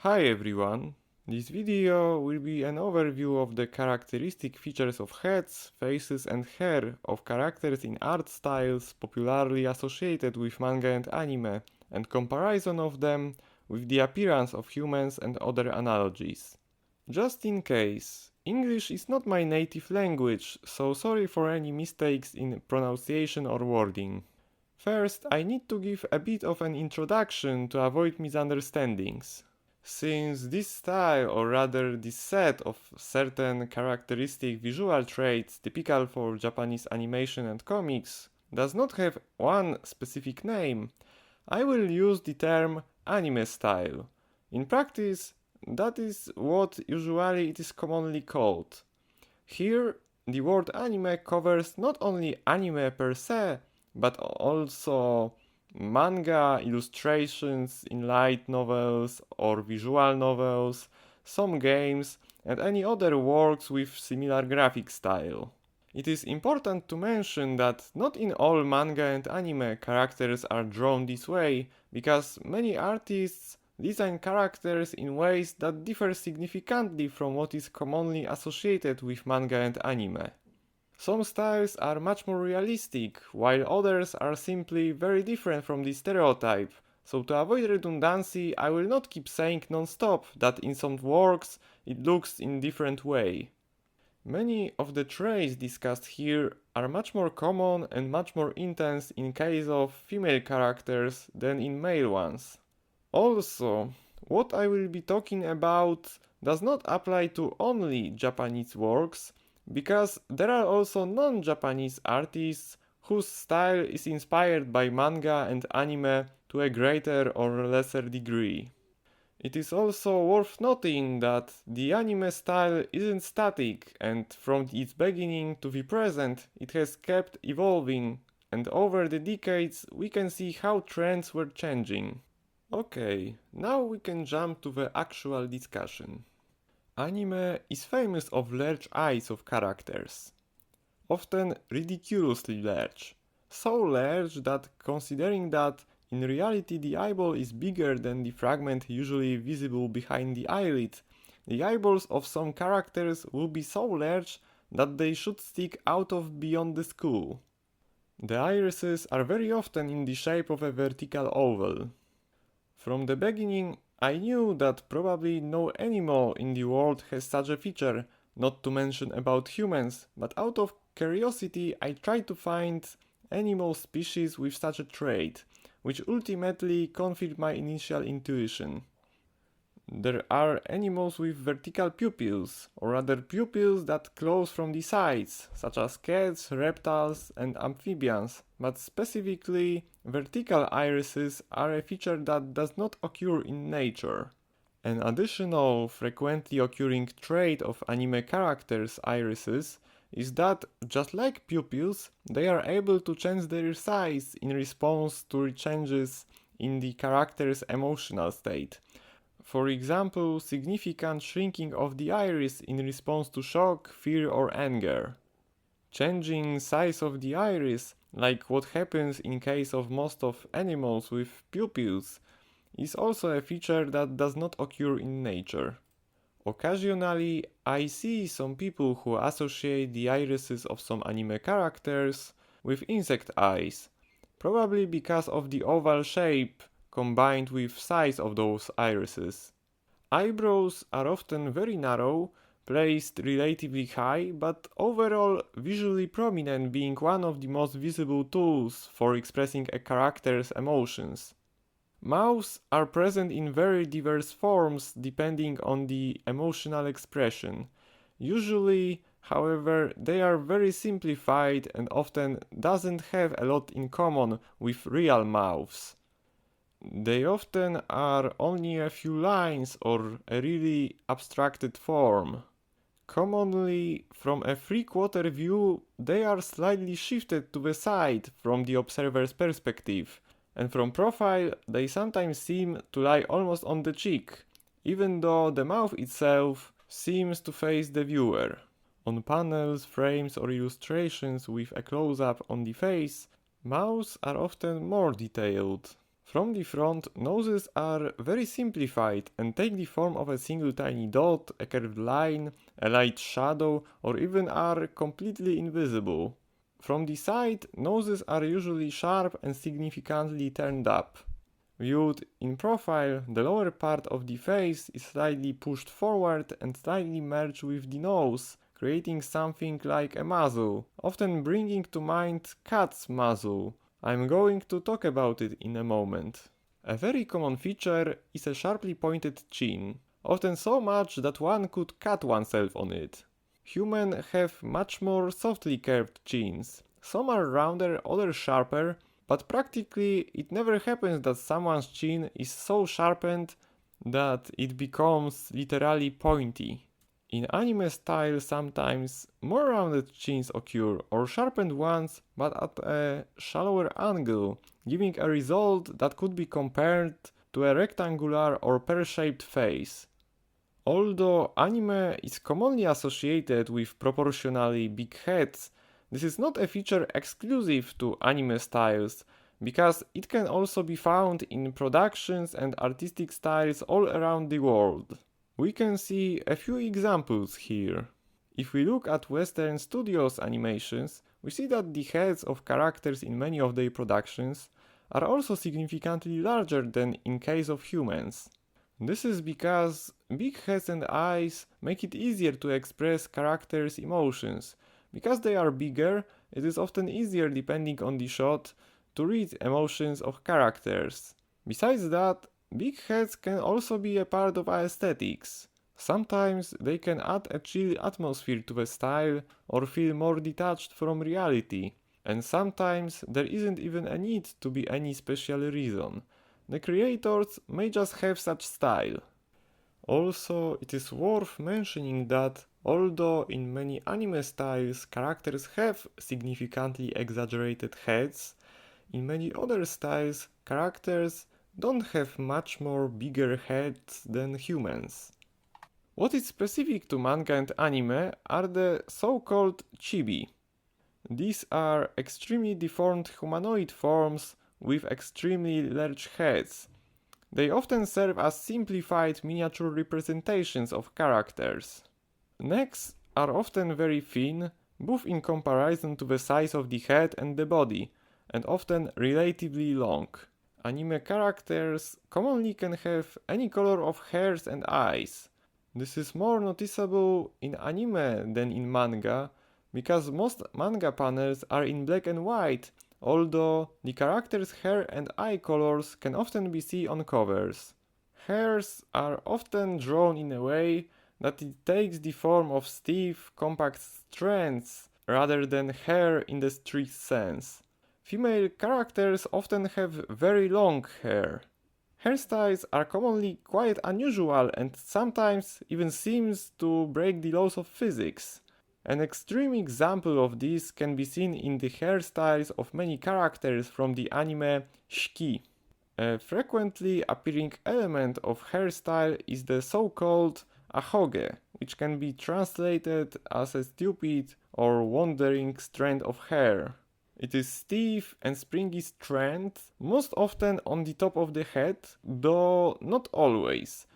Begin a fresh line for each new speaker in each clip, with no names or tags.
Hi everyone! This video will be an overview of the characteristic features of heads, faces and hair of characters in art styles popularly associated with manga and anime, and comparison of them with the appearance of humans and other analogies. Just in case, English is not my native language, so sorry for any mistakes in pronunciation or wording. First, I need to give a bit of an introduction to avoid misunderstandings. Since this style, or rather this set of certain characteristic visual traits typical for Japanese animation and comics, does not have one specific name, I will use the term anime style. In practice, that is what usually it is commonly called. Here, the word anime covers not only anime per se, but also manga, illustrations in light novels or visual novels, some games, and any other works with similar graphic style. It is important to mention that not in all manga and anime characters are drawn this way, because many artists design characters in ways that differ significantly from what is commonly associated with manga and anime. Some styles are much more realistic, while others are simply very different from the stereotype, so to avoid redundancy I will not keep saying non-stop that in some works it looks in different way. Many of the traits discussed here are much more common and much more intense in case of female characters than in male ones. Also, what I will be talking about does not apply to only Japanese works, because there are also non-Japanese artists whose style is inspired by manga and anime to a greater or lesser degree. It is also worth noting that the anime style isn't static, and from its beginning to the present it has kept evolving, and over the decades we can see how trends were changing. Okay, now we can jump to the actual discussion. Anime is famous of large eyes of characters, often ridiculously large, so large that considering that in reality the eyeball is bigger than the fragment usually visible behind the eyelid, the eyeballs of some characters will be so large that they should stick out of beyond the skull. The irises are very often in the shape of a vertical oval. From the beginning, I knew that probably no animal in the world has such a feature, not to mention about humans, but out of curiosity I tried to find animal species with such a trait, which ultimately confirmed my initial intuition. There are animals with vertical pupils, or rather pupils that close from the sides, such as cats, reptiles, and amphibians, but specifically, vertical irises are a feature that does not occur in nature. An additional frequently occurring trait of anime characters' irises is that, just like pupils, they are able to change their size in response to changes in the character's emotional state. For example, significant shrinking of the iris in response to shock, fear or anger. Changing size of the iris, like what happens in case of most of animals with pupils, is also a feature that does not occur in nature. Occasionally, I see some people who associate the irises of some anime characters with insect eyes, probably because of the oval shape combined with size of those irises. Eyebrows are often very narrow, placed relatively high, but overall visually prominent being one of the most visible tools for expressing a character's emotions. Mouths are present in very diverse forms depending on the emotional expression. Usually, however, they are very simplified and often doesn't have a lot in common with real mouths. They often are only a few lines or a really abstracted form. Commonly, from a three-quarter view, they are slightly shifted to the side from the observer's perspective, and from profile they sometimes seem to lie almost on the cheek, even though the mouth itself seems to face the viewer. On panels, frames or illustrations with a close-up on the face, mouths are often more detailed. From the front, noses are very simplified and take the form of a single tiny dot, a curved line, a light shadow, or even are completely invisible. From the side, noses are usually sharp and significantly turned up. Viewed in profile, the lower part of the face is slightly pushed forward and slightly merged with the nose, creating something like a muzzle, often bringing to mind cat's muzzle. I'm going to talk about it in a moment. A very common feature is a sharply pointed chin, often so much that one could cut oneself on it. Humans have much more softly curved chins. Some are rounder, others sharper, but practically it never happens that someone's chin is so sharpened that it becomes literally pointy. In anime style, sometimes more rounded chins occur, or sharpened ones, but at a shallower angle, giving a result that could be compared to a rectangular or pear-shaped face. Although anime is commonly associated with proportionally big heads, this is not a feature exclusive to anime styles, because it can also be found in productions and artistic styles all around the world. We can see a few examples here. If we look at Western studios' animations, we see that the heads of characters in many of their productions are also significantly larger than in case of humans. This is because big heads and eyes make it easier to express characters' emotions. Because they are bigger, it is often easier, depending on the shot, to read emotions of characters. Besides that, big heads can also be a part of aesthetics. Sometimes they can add a chill atmosphere to a style or feel more detached from reality, and sometimes there isn't even a need to be any special reason. The creators may just have such style. Also, it is worth mentioning that although in many anime styles characters have significantly exaggerated heads, in many other styles characters don't have much more bigger heads than humans. What is specific to manga and anime are the so-called chibi. These are extremely deformed humanoid forms with extremely large heads. They often serve as simplified miniature representations of characters. Necks are often very thin, both in comparison to the size of the head and the body, and often relatively long. Anime characters commonly can have any color of hairs and eyes. This is more noticeable in anime than in manga, because most manga panels are in black and white, although the characters' hair and eye colors can often be seen on covers. Hairs are often drawn in a way that it takes the form of stiff, compact strands rather than hair in the strict sense. Female characters often have very long hair. Hairstyles are commonly quite unusual and sometimes even seems to break the laws of physics. An extreme example of this can be seen in the hairstyles of many characters from the anime Shiki. A frequently appearing element of hairstyle is the so-called ahoge, which can be translated as a stupid or wandering strand of hair. It is stiff and springy strand, most often on the top of the head, though not always.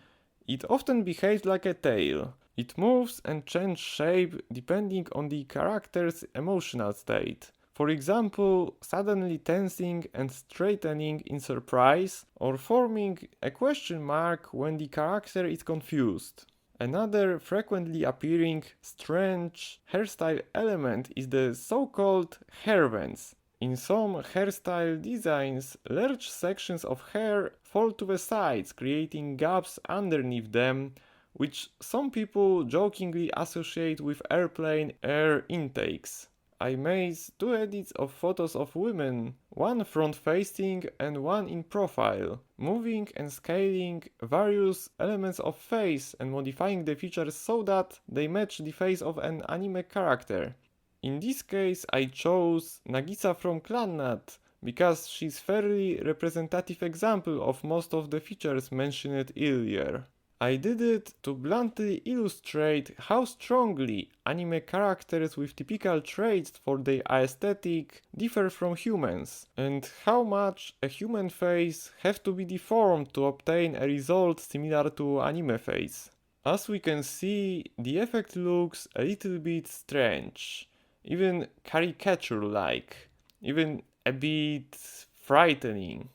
It often behaves like a tail. It moves and changes shape depending on the character's emotional state. For example, suddenly tensing and straightening in surprise, or forming a question mark when the character is confused. Another frequently appearing strange hairstyle element is the so-called hair vents. In some hairstyle designs, large sections of hair fall to the sides, creating gaps underneath them, which some people jokingly associate with airplane air intakes. I made two edits of photos of women, one front-facing and one in profile, moving and scaling various elements of face and modifying the features so that they match the face of an anime character. In this case I chose Nagisa from Clannad because she's fairly representative example of most of the features mentioned earlier. I did it to bluntly illustrate how strongly anime characters with typical traits for their aesthetic differ from humans, and how much a human face has to be deformed to obtain a result similar to anime face. As we can see, the effect looks a little bit strange, even caricature-like, even a bit frightening.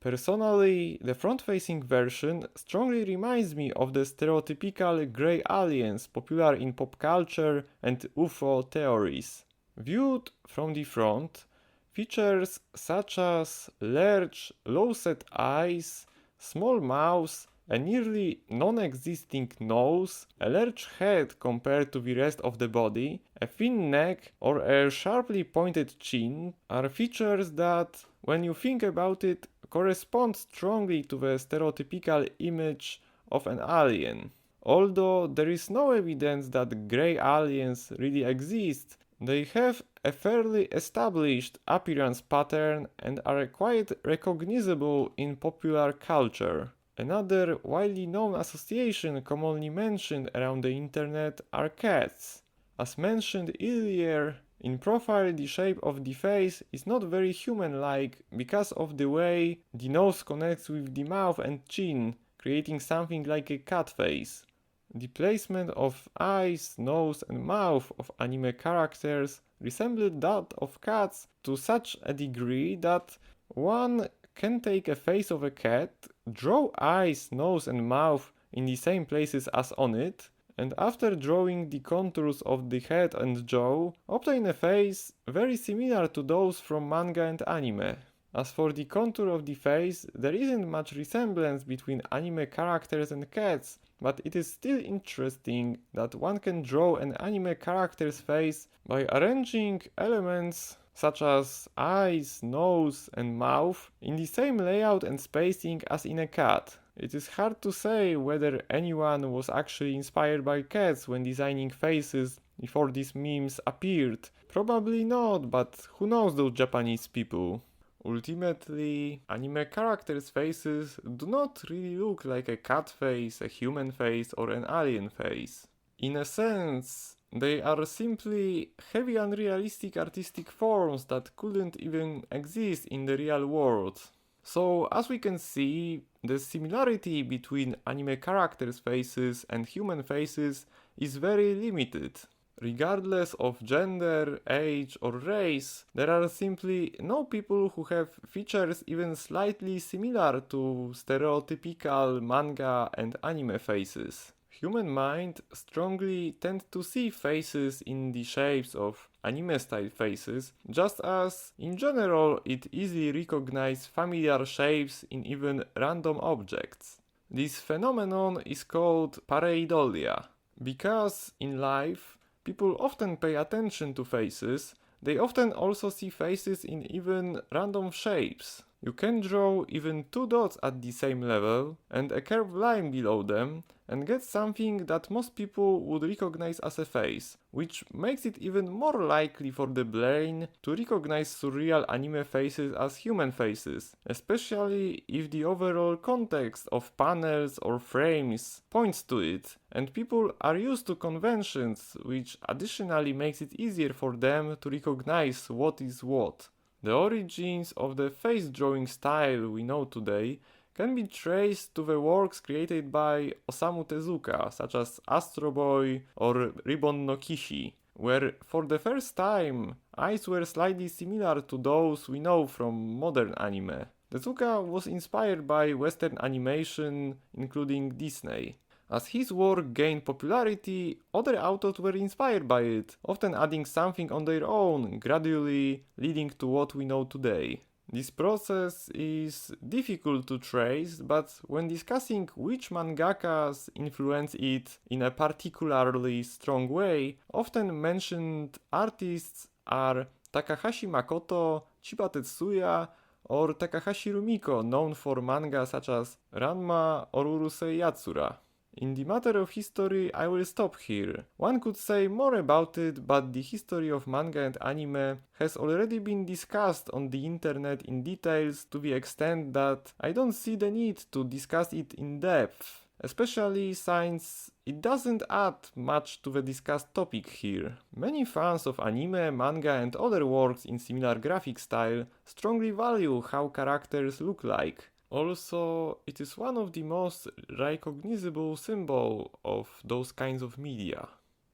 Personally, the front-facing version strongly reminds me of the stereotypical grey aliens popular in pop culture and UFO theories. Viewed from the front, features such as large, low-set eyes, small mouth, a nearly non-existing nose, a large head compared to the rest of the body, a thin neck, or a sharply pointed chin are features that, when you think about it, correspond strongly to the stereotypical image of an alien. Although there is no evidence that grey aliens really exist, they have a fairly established appearance pattern and are quite recognizable in popular culture. Another widely known association commonly mentioned around the internet are cats. As mentioned earlier, in profile the shape of the face is not very human-like because of the way the nose connects with the mouth and chin, creating something like a cat face. The placement of eyes, nose and mouth of anime characters resembled that of cats to such a degree that one can take a face of a cat, draw eyes, nose and mouth in the same places as on it, and after drawing the contours of the head and jaw, obtain a face very similar to those from manga and anime. As for the contour of the face, there isn't much resemblance between anime characters and cats, but it is still interesting that one can draw an anime character's face by arranging elements such as eyes, nose and mouth in the same layout and spacing as in a cat. It is hard to say whether anyone was actually inspired by cats when designing faces before these memes appeared. Probably not, but who knows those Japanese people. Ultimately, anime characters' faces do not really look like a cat face, a human face, or an alien face. In a sense, they are simply heavy unrealistic artistic forms that couldn't even exist in the real world. So, as we can see, the similarity between anime characters' faces and human faces is very limited. Regardless of gender, age, or race, there are simply no people who have features even slightly similar to stereotypical manga and anime faces. Human mind strongly tend to see faces in the shapes of anime-style faces, just as, in general, it easily recognizes familiar shapes in even random objects. This phenomenon is called pareidolia. Because, in life, people often pay attention to faces, they often also see faces in even random shapes. You can draw even two dots at the same level and a curved line below them and get something that most people would recognize as a face, which makes it even more likely for the brain to recognize surreal anime faces as human faces, especially if the overall context of panels or frames points to it, and people are used to conventions, which additionally makes it easier for them to recognize what is what. The origins of the face drawing style we know today can be traced to the works created by Osamu Tezuka, such as Astro Boy or Ribbon no Kishi, where for the first time eyes were slightly similar to those we know from modern anime. Tezuka was inspired by Western animation, including Disney. As his work gained popularity, other authors were inspired by it, often adding something on their own, gradually leading to what we know today. This process is difficult to trace, but when discussing which mangakas influence it in a particularly strong way, often mentioned artists are Takahashi Makoto, Chiba Tetsuya, or Takahashi Rumiko, known for manga such as Ranma or Urusei Yatsura. In the matter of history, I will stop here. One could say more about it, but the history of manga and anime has already been discussed on the internet in details to the extent that I don't see the need to discuss it in depth, especially since it doesn't add much to the discussed topic here. Many fans of anime, manga and other works in similar graphic style strongly value how characters look like. Also, it is one of the most recognizable symbols of those kinds of media.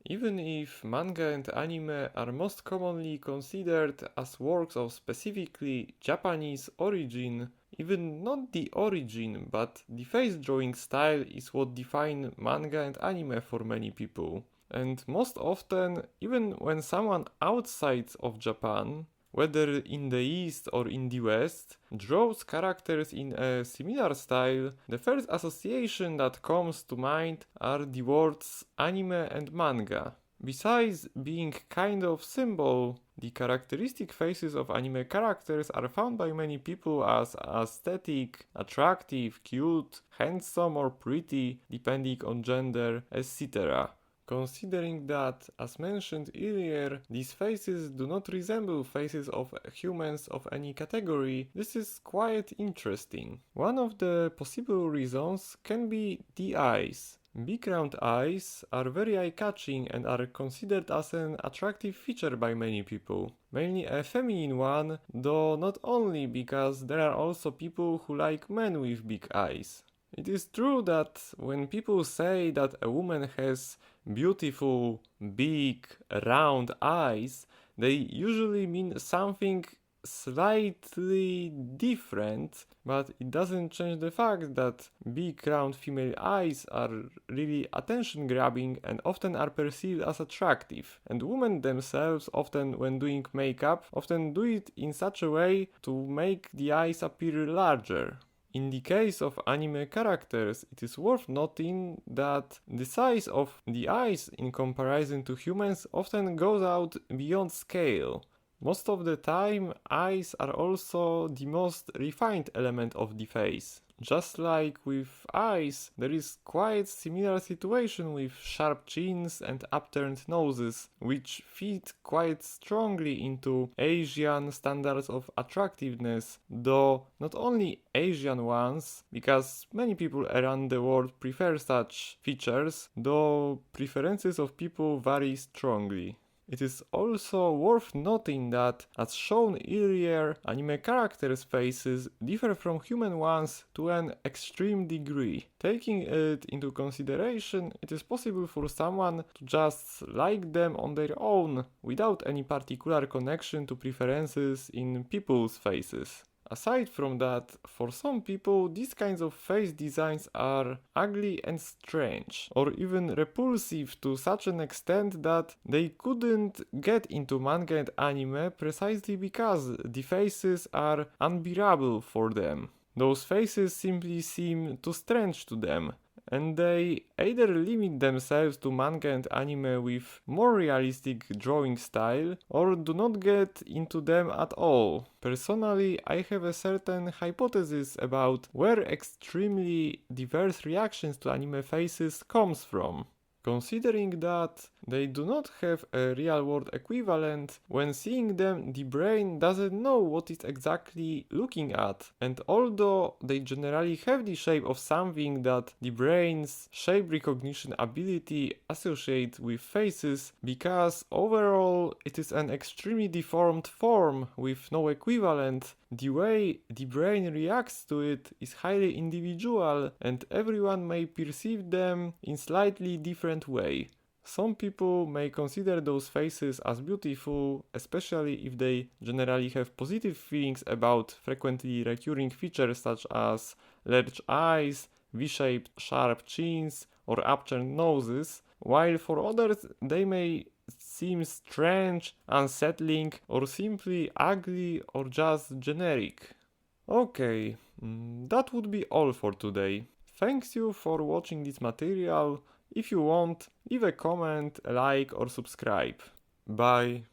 Even if manga and anime are most commonly considered as works of specifically Japanese origin, even not the origin, but the face drawing style is what defines manga and anime for many people. And most often, even when someone outside of Japan, whether in the East or in the West, draws characters in a similar style, the first association that comes to mind are the words anime and manga. Besides being kind of symbol, the characteristic faces of anime characters are found by many people as aesthetic, attractive, cute, handsome or pretty, depending on gender, etc. Considering that, as mentioned earlier, these faces do not resemble faces of humans of any category, this is quite interesting. One of the possible reasons can be the eyes. Big round eyes are very eye-catching and are considered as an attractive feature by many people. Mainly a feminine one, though not only because there are also people who like men with big eyes. It is true that when people say that a woman has beautiful, big, round eyes, they usually mean something slightly different, but it doesn't change the fact that big, round female eyes are really attention grabbing and often are perceived as attractive. And women themselves, often when doing makeup, often do it in such a way to make the eyes appear larger. In the case of anime characters, it is worth noting that the size of the eyes in comparison to humans often goes out beyond scale. Most of the time, eyes are also the most refined element of the face. Just like with eyes, there is quite similar situation with sharp chins and upturned noses, which fit quite strongly into Asian standards of attractiveness, though not only Asian ones, because many people around the world prefer such features, though preferences of people vary strongly. It is also worth noting that, as shown earlier, anime characters' faces differ from human ones to an extreme degree. Taking it into consideration, it is possible for someone to just like them on their own, without any particular connection to preferences in people's faces. Aside from that, for some people, these kinds of face designs are ugly and strange, or even repulsive to such an extent that they couldn't get into manga and anime precisely because the faces are unbearable for them. Those faces simply seem too strange to them, and they either limit themselves to manga and anime with more realistic drawing style, or do not get into them at all. Personally, I have a certain hypothesis about where extremely diverse reactions to anime faces comes from. Considering that they do not have a real-world equivalent, when seeing them the brain doesn't know what it's exactly looking at, and although they generally have the shape of something that the brain's shape recognition ability associates with faces, because overall it is an extremely deformed form with no equivalent, the way the brain reacts to it is highly individual and everyone may perceive them in slightly different way. Some people may consider those faces as beautiful, especially if they generally have positive feelings about frequently recurring features such as large eyes, V-shaped sharp chins, or upturned noses, while for others they may seem strange, unsettling, or simply ugly or just generic. Okay, that would be all for today. Thanks you for watching this material. If you want, leave a comment, a like or subscribe. Bye.